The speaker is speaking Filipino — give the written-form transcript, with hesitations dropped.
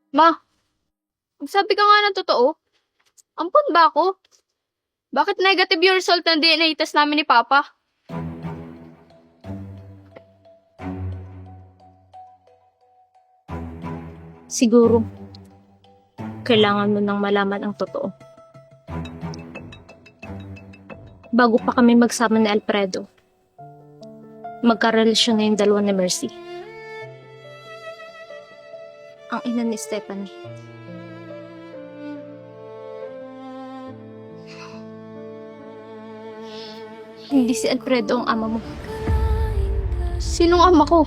Ma, magsabi ka nga ng totoo. Ampun ba ako? Bakit negative yung result ng DNA test namin ni Papa? Siguro, kailangan mo nang malaman ang totoo. Bago pa kami magsama ni Alfredo, magkarelasyon na yung dalawa ni Mercy. Ang ina ni Stephanie. Hindi si Alfredo ang ama mo. Sinong ama ko?